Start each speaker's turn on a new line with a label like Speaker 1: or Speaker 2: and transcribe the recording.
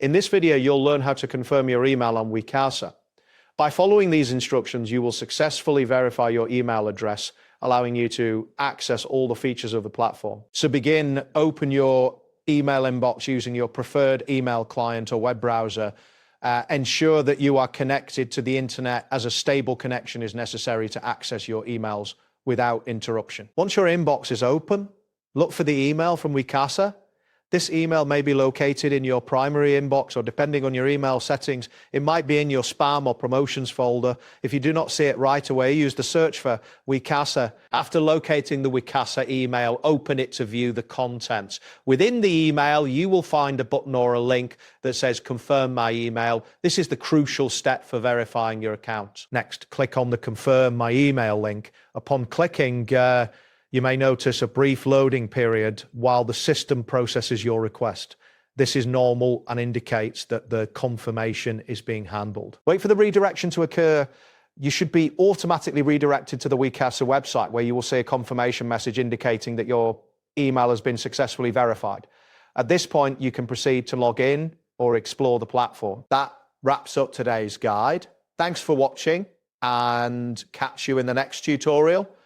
Speaker 1: In this video, you'll learn how to confirm your email on Wecasa. By following these instructions, you will successfully verify your email address, allowing you to access all the features of the platform. To begin, open your email inbox using your preferred email client or web browser. Ensure that you are connected to the internet, as a stable connection is necessary to access your emails without interruption. Once your inbox is open, look for the email from Wecasa. This email may be located in your primary inbox, or depending on your email settings, it might be in your spam or promotions folder. If you do not see it right away, use the search for Wecasa. After locating the Wecasa email, open it to view the contents. Within the email, you will find a button or a link that says confirm my email. This is the crucial step for verifying your account. Next, click on the confirm my email link. Upon clicking, you may notice a brief loading period while the system processes your request. This is normal and indicates that the confirmation is being handled. Wait for the redirection to occur. You should be automatically redirected to the Wecasa website, where you will see a confirmation message indicating that your email has been successfully verified. At this point, you can proceed to log in or explore the platform. That wraps up today's guide. Thanks for watching, and catch you in the next tutorial.